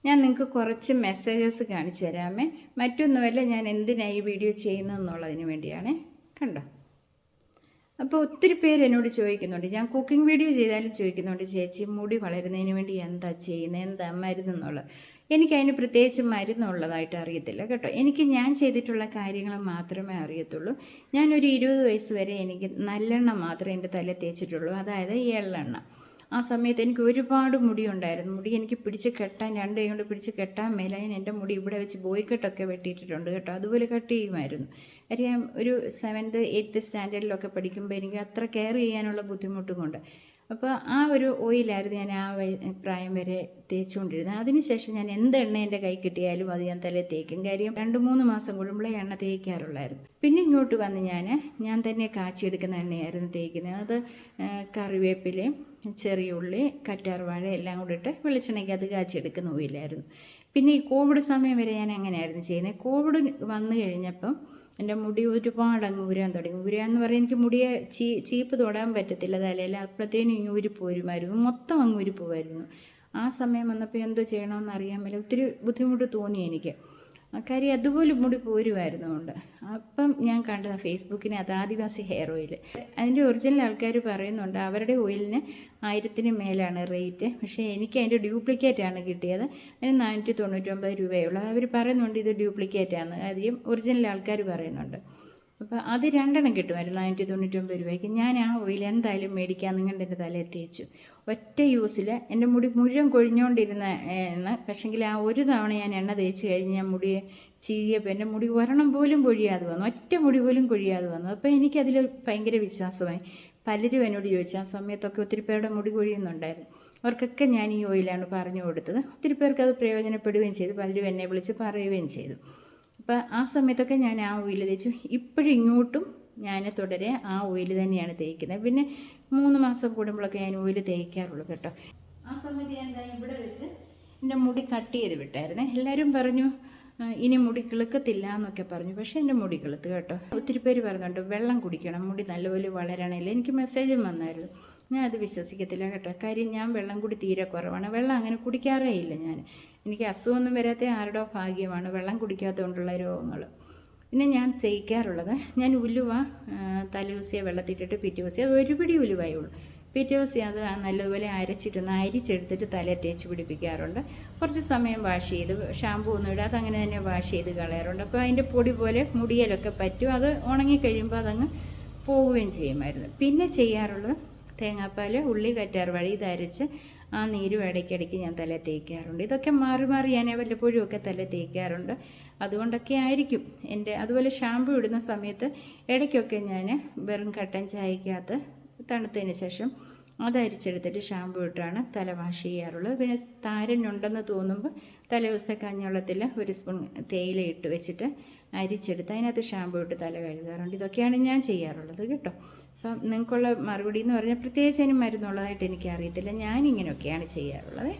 ഞാൻ നിങ്ങൾക്ക് കുറച്ച് മെസ്സേജസ് കാണിച്ചു തരാമേ. മറ്റൊന്നുമല്ല, ഞാൻ എന്തിനാണ് ഈ വീഡിയോ ചെയ്യുന്നതെന്നുള്ളതിന് വേണ്ടിയാണേ. കണ്ടോ? അപ്പോൾ ഒത്തിരി പേര് എന്നോട് ചോദിക്കുന്നുണ്ട്, ഞാൻ കുക്കിംഗ് വീഡിയോ ചെയ്താലും ചോദിക്കുന്നുണ്ട്, ചേച്ചി മുടി വളരുന്നതിന് വേണ്ടി എന്താ ചെയ്യുന്നത്, എന്താ മരുന്നെന്നുള്ളത്. എനിക്കതിന് പ്രത്യേകിച്ച് മരുന്നുള്ളതായിട്ട് അറിയത്തില്ല കേട്ടോ. ഞാൻ ചെയ്തിട്ടുള്ള കാര്യങ്ങൾ മാത്രമേ അറിയത്തുള്ളൂ. ഞാനൊരു 20 വയസ്സ് വരെ എനിക്ക് നല്ലെണ്ണ മാത്രമേ എൻ്റെ തലയിൽ തേച്ചിട്ടുള്ളൂ, അതായത് എള്ളെണ്ണ. ആ സമയത്ത് എനിക്ക് ഒരുപാട് മുടി ഉണ്ടായിരുന്നു. മുടി എനിക്ക് പിടിച്ച് കെട്ടാൻ, 2 കൈ കൊണ്ട് പിടിച്ച് കെട്ടാൻ മേല. ഞാൻ എൻ്റെ മുടി ഇവിടെ വെച്ച് ബോയ്ക്കെട്ടൊക്കെ വെട്ടിയിട്ടിട്ടുണ്ട് കേട്ടോ. അതുപോലെ കട്ട് ചെയ്യുമായിരുന്നു. കാര്യം ഒരു 7th 8th സ്റ്റാൻഡേർഡിലൊക്കെ പഠിക്കുമ്പോൾ എനിക്ക് അത്ര കെയർ ചെയ്യാനുള്ള ബുദ്ധിമുട്ടും കൊണ്ട്. അപ്പോൾ ആ ഒരു ഓയിലായിരുന്നു ഞാൻ ആ പ്രായം വരെ തേച്ചുകൊണ്ടിരുന്നത്. അതിനുശേഷം ഞാൻ എന്ത് എണ്ണ എൻ്റെ കൈ കിട്ടിയാലും അത് ഞാൻ തലയിൽ തേക്കും. കാര്യം 2-3 മാസം കൂടുമ്പോഴേ എണ്ണ തേക്കാറുള്ളായിരുന്നു. പിന്നെ ഇങ്ങോട്ട് വന്ന് ഞാൻ തന്നെ കാച്ചിയെടുക്കുന്ന എണ്ണയായിരുന്നു തേക്കുന്നത്. അത് കറിവേപ്പിലയും ചെറിയ ഉള്ളി, കറ്റാർവാഴ എല്ലാം കൂടി ഇട്ട് വെളിച്ചെണ്ണയ്ക്ക് അത് കാച്ചിയെടുക്കുന്ന ഓയിലായിരുന്നു. പിന്നെ ഈ കോവിഡ് സമയം വരെ ഞാൻ അങ്ങനെയായിരുന്നു ചെയ്യുന്നത്. കോവിഡ് വന്നു കഴിഞ്ഞപ്പം എൻ്റെ മുടി ഒരുപാട് അങ്ങ് ഊരാൻ തുടങ്ങി. ഊരാന്ന് പറയാൻ എനിക്ക് മുടിയെ ചീപ്പ് തൊടാൻ പറ്റത്തില്ല തലയിൽ. അപ്പോഴത്തേനും ഇങ്ങനെ ഊരിപ്പോരുമായിരുന്നു, മൊത്തം അങ്ങ് ഊരിപ്പോവായിരുന്നു. ആ സമയം വന്നപ്പോൾ എന്തോ ചെയ്യണമെന്ന് അറിയാൻ മേല ഒത്തിരി ബുദ്ധിമുട്ട് തോന്നി എനിക്ക്. കാര്യം അതുപോലെ മുടി പോരുമായിരുന്നു കൊണ്ട്. അപ്പം ഞാൻ കണ്ടത് ഫേസ്ബുക്കിന് അത് ആദിവാസി ഹെയർ ഓയിൽ. അതിൻ്റെ ഒറിജിനൽ ആൾക്കാർ പറയുന്നുണ്ട് അവരുടെ ഓയിലിന് 1000-ന് മേലാണ് റേറ്റ്. പക്ഷേ എനിക്ക് അതിൻ്റെ ഡ്യൂപ്ലിക്കേറ്റാണ് കിട്ടിയത്. അതിന് 499 രൂപയുള്ളൂ. അവർ പറയുന്നുണ്ട് ഇത് ഡ്യൂപ്ലിക്കേറ്റാണ്. കാര്യം ഒറിജിനൽ ആൾക്കാർ പറയുന്നുണ്ട്. അപ്പോൾ അത് 2 കിട്ടുമായിരുന്നു 499 രൂപയ്ക്ക്. ഞാൻ ആ ഓയിൽ എന്തായാലും മേടിക്കാൻ നിങ്ങളുടെ എൻ്റെ തലയിൽ തേച്ചു. ഒറ്റ യൂസിൽ എൻ്റെ മുടി മുഴുവൻ കൊഴിഞ്ഞുകൊണ്ടിരുന്ന എണ്ണ. പക്ഷേങ്കിൽ ആ ഒരു തവണ ഞാൻ എണ്ണ തേച്ച് കഴിഞ്ഞ് ഞാൻ മുടിയെ ചീകിയപ്പോൾ എൻ്റെ മുടി ഒരെണ്ണം പോലും കൊഴിയാതെ വന്നു. ഒറ്റ മുടി പോലും കൊഴിയാതെ വന്നു. അപ്പോൾ എനിക്കതിൽ ഭയങ്കര വിശ്വാസമായി. പലരും എന്നോട് ചോദിച്ചു. ആ സമയത്തൊക്കെ ഒത്തിരി പേരുടെ മുടി കൊഴിയുന്നുണ്ടായിരുന്നു. അവർക്കൊക്കെ ഞാൻ ഈ ഓയിലാണ് പറഞ്ഞു കൊടുത്തത്. ഒത്തിരി പേർക്ക് അത് പ്രയോജനപ്പെടുകയും ചെയ്തു. പലരും എന്നെ വിളിച്ച് പറയുകയും ചെയ്തു. അപ്പോൾ ആ സമയത്തൊക്കെ ഞാൻ ആ ഓയിൽ തേച്ചു. ഇപ്പോഴും ഇങ്ങോട്ടും ഞാൻ തുടരെ ആ ഓയിൽ തന്നെയാണ് തേക്കുന്നത്. പിന്നെ 3 മാസം കൂടുമ്പോഴൊക്കെ ഞാൻ ഓയിൽ തേക്കാറുള്ളൂ കേട്ടോ. ആ സമയത്ത് ഞാൻ എന്താ ഇവിടെ വെച്ച് എൻ്റെ മുടി കട്ട് ചെയ്ത് വിട്ടായിരുന്നേ. എല്ലാവരും പറഞ്ഞു ഇനി മുടി കിളുക്കത്തില്ല എന്നൊക്കെ പറഞ്ഞു. പക്ഷേ എൻ്റെ മുടി കിളുത്ത് കേട്ടോ. ഒത്തിരി പേര് പറയുന്നുണ്ട് വെള്ളം കുടിക്കണം, മുടി നല്ലപോലെ വളരണമില്ല. എനിക്ക് മെസ്സേജും വന്നായിരുന്നു. ഞാൻ അത് വിശ്വസിക്കത്തില്ല കേട്ടോ. കാര്യം ഞാൻ വെള്ളം കൂടി തീരെ കുറവാണ്. വെള്ളം അങ്ങനെ കുടിക്കാറേ ഇല്ല ഞാൻ. എനിക്ക് അസുഖമൊന്നും വരാത്ത ആരുടെ ഭാഗ്യമാണ് വെള്ളം കുടിക്കാത്തതുകൊണ്ടുള്ള രോഗങ്ങൾ. പിന്നെ ഞാൻ തേക്കാറുള്ളത്, ഞാൻ ഉലുവ തലേദിവസം വെള്ളത്തിട്ടിട്ട് പിറ്റേ ദിവസം അത് ഒരു പിടി ഉലുവയുള്ളൂ. പിറ്റേ ദിവസം അത് നല്ലതുപോലെ അരിച്ചെടുത്തിട്ട് തലയിൽ തേച്ച് പിടിപ്പിക്കാറുണ്ട്. കുറച്ച് സമയം വാഷ് ചെയ്ത്, ഷാമ്പൂ ഒന്നും ഇടാതെ അങ്ങനെ തന്നെ വാഷ് ചെയ്ത് കളയാറുണ്ട്. അപ്പോൾ അതിൻ്റെ പൊടി പോലെ മുടിയിലൊക്കെ പറ്റും. അത് ഉണങ്ങിക്കഴിയുമ്പോൾ അതങ്ങ് പോവുകയും ചെയ്യുമായിരുന്നു. പിന്നെ ചെയ്യാറുള്ളത് തേങ്ങാപ്പാൽ, ഉള്ളി, കറ്റാർവാഴ ഇതരച്ച് ആ നീരും ഇടയ്ക്കിടയ്ക്ക് ഞാൻ തലയിൽ തേക്കാറുണ്ട്. ഇതൊക്കെ മാറി മാറി ഞാൻ വല്ലപ്പോഴും ഒക്കെ തലയിൽ തേക്കാറുണ്ട്. അതുകൊണ്ടൊക്കെ ആയിരിക്കും എൻ്റെ. അതുപോലെ ഷാമ്പു ഇടുന്ന സമയത്ത് ഇടയ്ക്കൊക്കെ ഞാൻ വെറും കട്ടൻ ചായക്കകത്ത് തണുത്തതിന് ശേഷം അത് അരിച്ചെടുത്തിട്ട് ഷാമ്പു ഇട്ടാണ് തല വാഷ് ചെയ്യാറുള്ളത്. പിന്നെ താരനുണ്ടെന്ന് തോന്നുമ്പോൾ തലേദിവസത്തെ കഞ്ഞിവെള്ളത്തിൽ 1 സ്പൂൺ തേയില ഇട്ട് വെച്ചിട്ട് അരിച്ചെടുത്ത് അതിനകത്ത് ഷാമ്പു ഇട്ട് തല കഴുകാറുണ്ട്. ഇതൊക്കെയാണ് ഞാൻ ചെയ്യാറുള്ളത് കേട്ടോ. അപ്പം നിങ്ങൾക്കുള്ള മറുപടി എന്ന് പറഞ്ഞാൽ പ്രത്യേകിച്ച് അതിന് മരുന്നുള്ളതായിട്ട് എനിക്കറിയത്തില്ല. ഞാനിങ്ങനെയൊക്കെയാണ് ചെയ്യാറുള്ളത്.